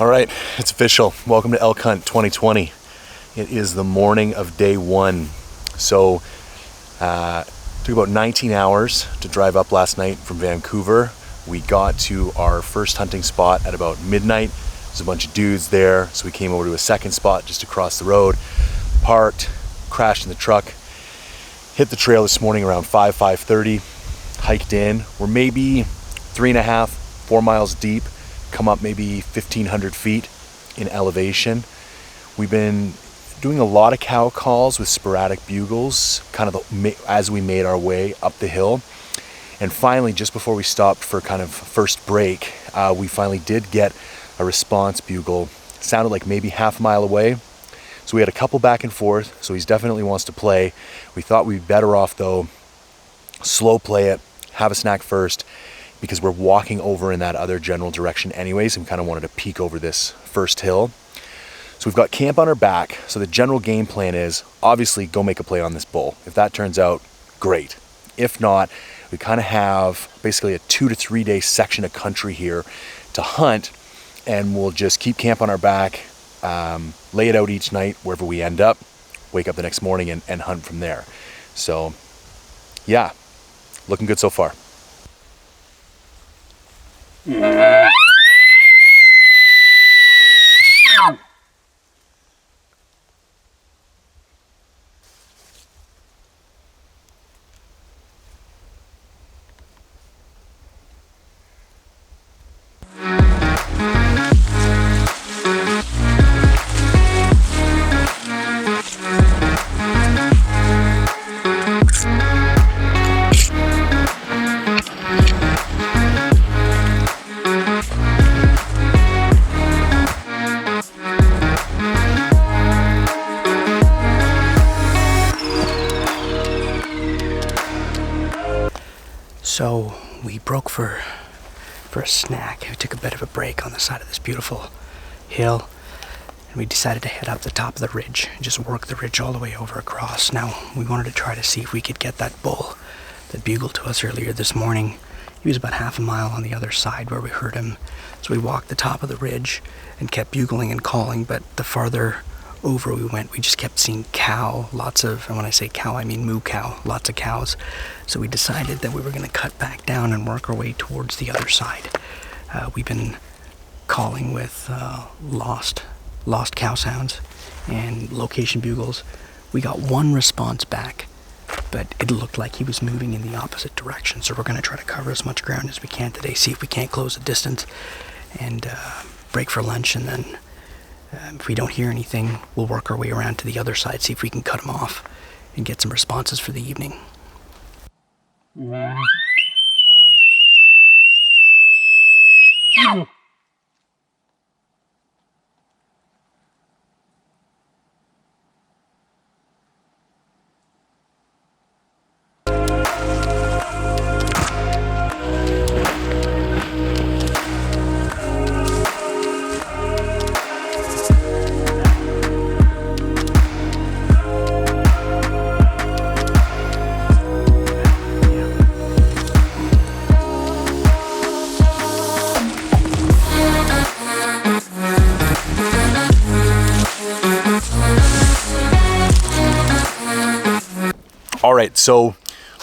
All right, it's official. Welcome to Elk Hunt 2020. It is the morning of day one. So, took about 19 hours to drive up last night from Vancouver. We got to our first hunting spot at about midnight. There's a bunch of dudes there, so we came over to a second spot just across the road, parked, crashed in the truck, hit the trail this morning around 5:30, hiked in. We're maybe 3.5, 4 miles deep, come up maybe 1,500 feet in elevation. We've been doing a lot of cow calls with sporadic bugles, kind of as we made our way up the hill. And finally, just before we stopped for kind of first break, we finally did get a response bugle. It sounded like maybe half a mile away. So we had a couple back and forth, so he definitely wants to play. We thought we'd be better off though, slow play it, have a snack first, because we're walking over in that other general direction anyways, and we kind of wanted to peek over this first hill. So we've got camp on our back. So the general game plan is obviously go make a play on this bull. If that turns out, great. If not, we kind of have basically a 2 to 3 day section of country here to hunt, and we'll just keep camp on our back, lay it out each night wherever we end up, wake up the next morning and hunt from there. So yeah, looking good so far. So we broke for a snack. We took a bit of a break on the side of this beautiful hill, and we decided to head up the top of the ridge and just work the ridge all the way over across. Now, we wanted to try to see if we could get that bull that bugled to us earlier this morning. He was about half a mile on the other side where we heard him. So we walked the top of the ridge and kept bugling and calling, but the farther over we went, we just kept seeing cow, lots of, and when I say cow, I mean moo cow, lots of cows. So we decided that we were going to cut back down and work our way towards the other side. We've been calling with lost cow sounds and location bugles. We got one response back, but it looked like he was moving in the opposite direction. So we're going to try to cover as much ground as we can today, see if we can't close the distance and break for lunch, and then if we don't hear anything, we'll work our way around to the other side, see if we can cut him off and get some responses for the evening. All right, so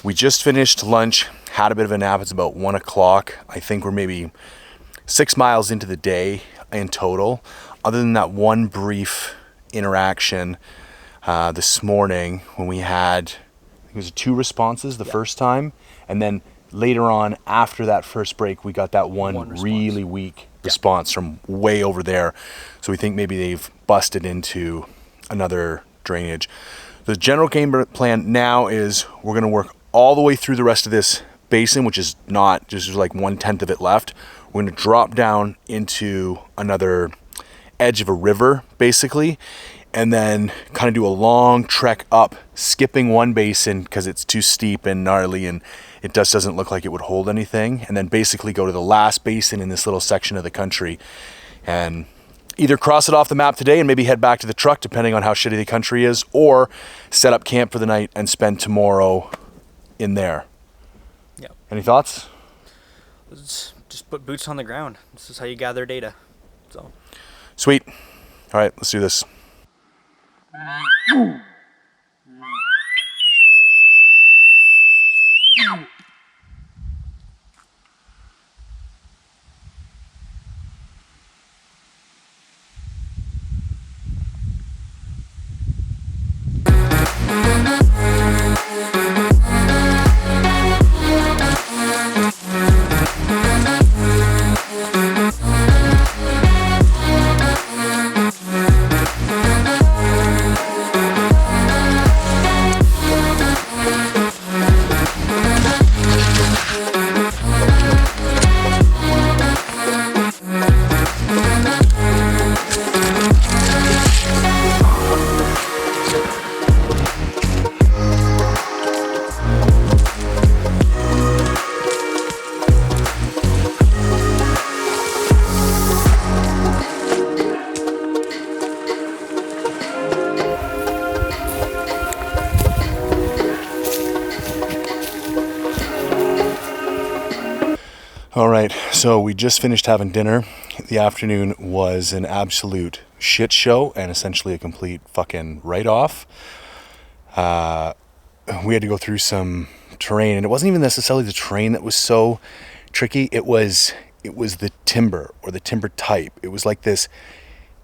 we just finished lunch, had a bit of a nap. It's about 1 o'clock. I think we're maybe 6 miles into the day in total. Other than that one brief interaction this morning when we had, I think it was 2 responses the first time, and then later on after that first break, we got that one really weak response from way over there. So we think maybe they've busted into another drainage. The general game plan now is we're going to work all the way through the rest of this basin, which is not, just like 1/10 of it left. We're going to drop down into another edge of a river, basically, and then kind of do a long trek up, skipping one basin because it's too steep and gnarly and it just doesn't look like it would hold anything, and then basically go to the last basin in this little section of the country and either cross it off the map today and maybe head back to the truck depending on how shitty the country is, or set up camp for the night and spend tomorrow in there. Yep. Any thoughts? Let's just put boots on the ground. This is how you gather data. So Sweet. All right, let's do this. All right, so we just finished having dinner. The afternoon was an absolute shit show and essentially a complete fucking write-off. We had to go through some terrain, and it wasn't even necessarily the terrain that was so tricky. It was the timber or the timber type. It was like this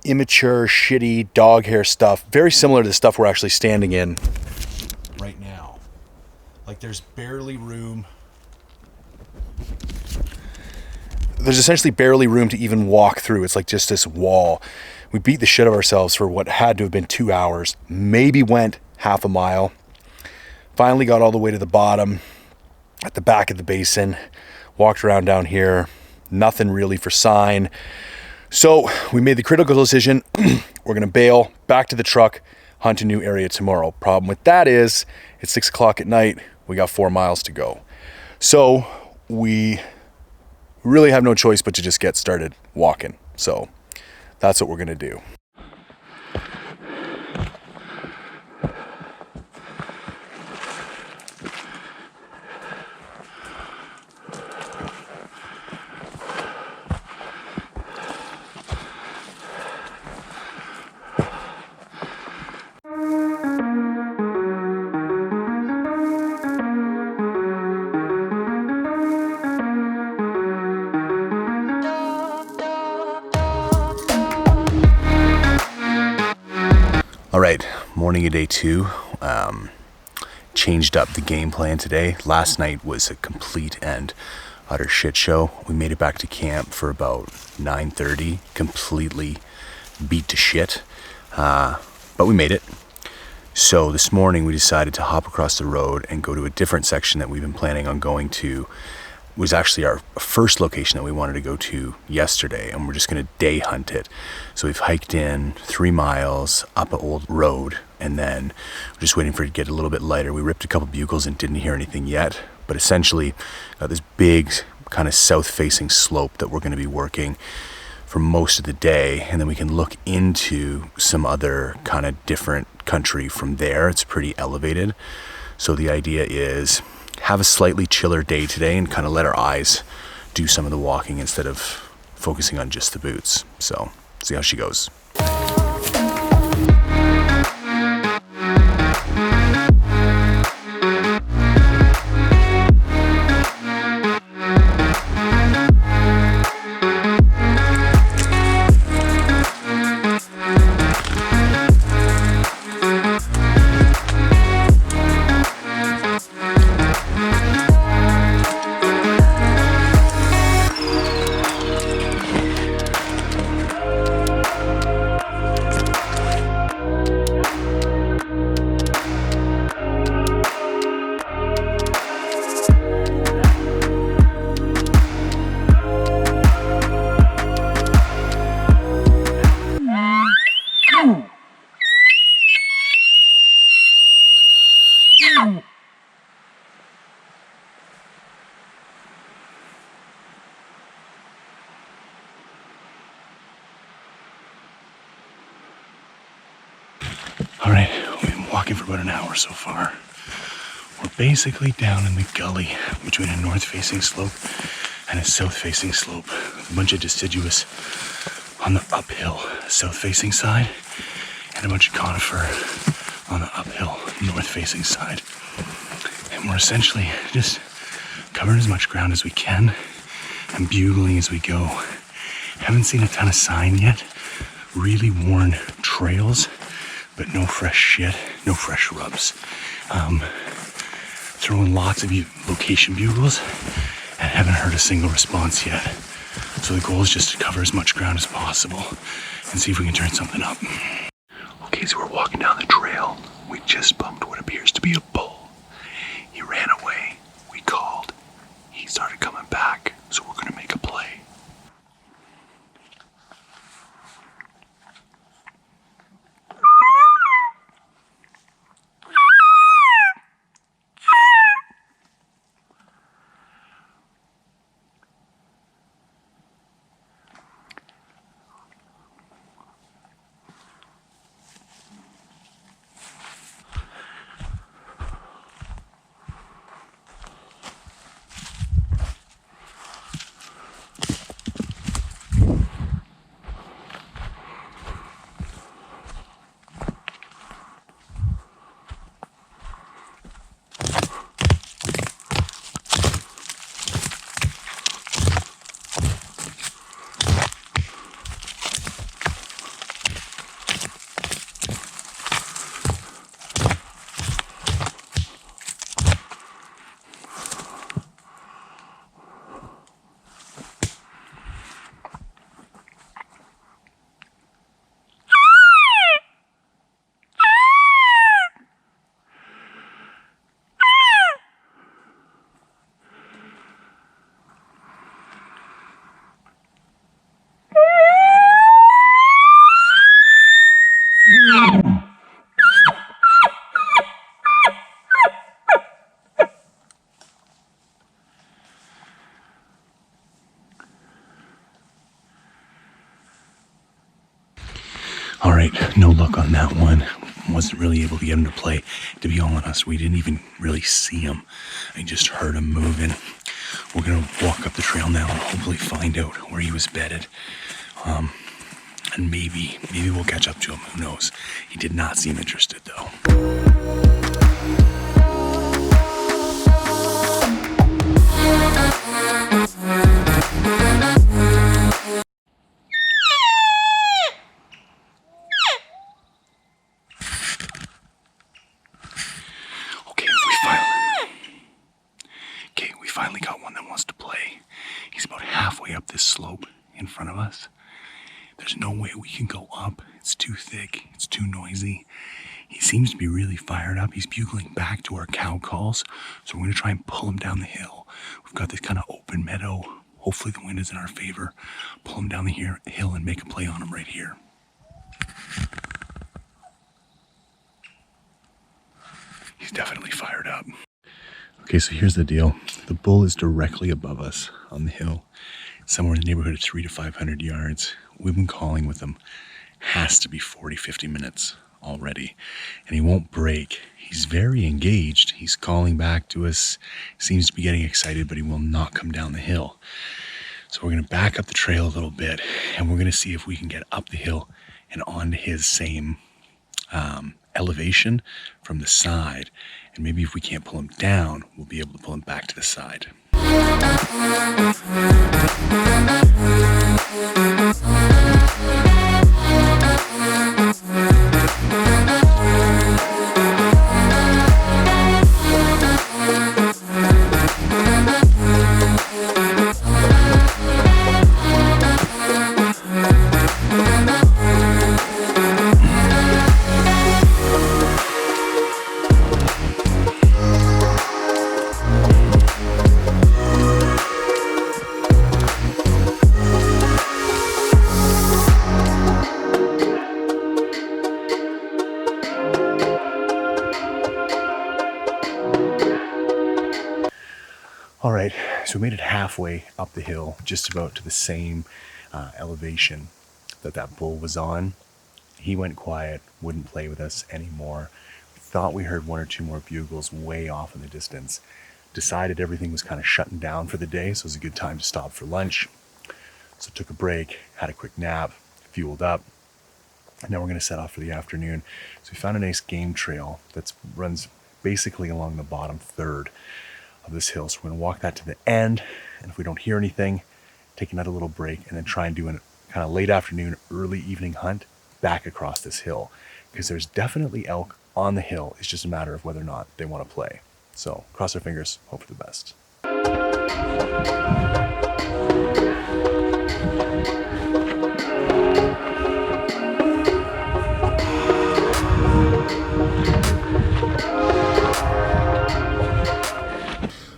immature, shitty dog hair stuff, very similar to the stuff we're actually standing in right now. Like there's barely room. There's essentially barely room to even walk through. It's like just this wall. We beat the shit out of ourselves for what had to have been 2 hours, maybe went half a mile. Finally got all the way to the bottom at the back of the basin, walked around down here, nothing really for sign. So we made the critical decision. We're gonna bail, back to the truck, hunt a new area tomorrow. Problem with that is it's 6 o'clock at night. We got 4 miles to go. So we really have no choice but to just get started walking. So that's what we're gonna do. All right, morning of day 2. Changed up the game plan today. Last night was a complete and utter shit show. We made it back to camp for about 9:30, completely beat to shit, but we made it. So this morning we decided to hop across the road and go to a different section that we've been planning on going to. It was actually our first location that we wanted to go to yesterday, and we're just going to day hunt it. So we've hiked in 3 miles up an old road, and then we're just waiting for it to get a little bit lighter. We ripped a couple bugles and didn't hear anything yet, but essentially got this big kind of south-facing slope that we're going to be working for most of the day, and then we can look into some other kind of different country from there. It's pretty elevated. So the idea is have a slightly chiller day today and kind of let our eyes do some of the walking instead of focusing on just the boots. So see how she goes. All right, we've been walking for about an hour so far. We're basically down in the gully between a north-facing slope and a south-facing slope. A bunch of deciduous on the uphill south-facing side and a bunch of conifer on the uphill north-facing side. And we're essentially just covering as much ground as we can and bugling as we go. Haven't seen a ton of sign yet. Really worn trails, but no fresh shit, no fresh rubs. Throwing lots of location bugles and haven't heard a single response yet. So the goal is just to cover as much ground as possible and see if we can turn something up. Okay, so we're walking down the trail. We just bumped what appears to be a bull. He ran away. We called. He started coming back, so we're gonna make a play. All right, no luck on that one. Wasn't really able to get him to play. To be honest, we didn't even really see him. I just heard him moving. We're gonna walk up the trail now and hopefully find out where he was bedded. And maybe we'll catch up to him, who knows. He did not seem interested though. We finally got one that wants to play. He's about halfway up this slope in front of us. There's no way we can go up. It's too thick. It's too noisy. He seems to be really fired up. He's bugling back to our cow calls. So we're going to try and pull him down the hill. We've got this kind of open meadow. Hopefully the wind is in our favor. Pull him down the hill and make a play on him right here. He's definitely fired up. Okay, so here's the deal. The bull is directly above us on the hill, somewhere in the neighborhood of 300 to 500 yards. We've been calling with him. Has to be 40, 50 minutes already. And he won't break. He's very engaged. He's calling back to us. Seems to be getting excited, but he will not come down the hill. So we're going to back up the trail a little bit, and we're going to see if we can get up the hill and onto his same elevation from the side. And maybe if we can't pull him down, we'll be able to pull him back to the side. All right, so we made it halfway up the hill, just about to the same elevation that bull was on. He went quiet, wouldn't play with us anymore. We thought we heard one or two more bugles way off in the distance. Decided everything was kind of shutting down for the day, so it was a good time to stop for lunch. So took a break, had a quick nap, fueled up. And now we're going to set off for the afternoon. So we found a nice game trail that runs basically along the bottom third of this hill. So we're going to walk that to the end. And if we don't hear anything, take another little break and then try and do a kind of late afternoon, early evening hunt back across this hill. Because there's definitely elk on the hill. It's just a matter of whether or not they want to play. So cross our fingers, hope for the best.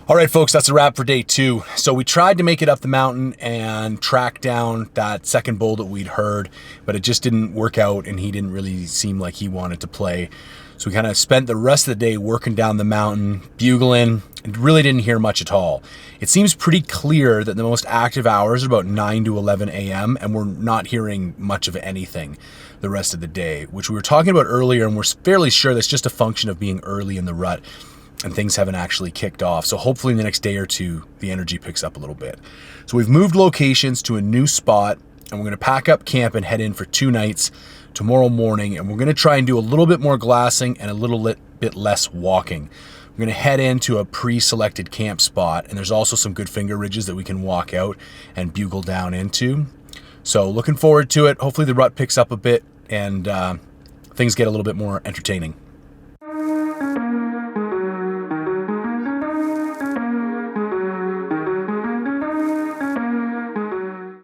All right, folks, that's a wrap for day 2. So we tried to make it up the mountain and track down that second bull that we'd heard, but it just didn't work out and he didn't really seem like he wanted to play. So we kind of spent the rest of the day working down the mountain, bugling, and really didn't hear much at all. It seems pretty clear that the most active hours are about 9 to 11 a.m. and we're not hearing much of anything the rest of the day, which we were talking about earlier, and we're fairly sure that's just a function of being early in the rut and things haven't actually kicked off. So hopefully in the next day or two, the energy picks up a little bit. So we've moved locations to a new spot and we're gonna pack up camp and head in for 2 nights tomorrow morning. And we're gonna try and do a little bit more glassing and a little bit less walking. We're gonna head into a pre-selected camp spot, and there's also some good finger ridges that we can walk out and bugle down into. So looking forward to it. Hopefully the rut picks up a bit and things get a little bit more entertaining.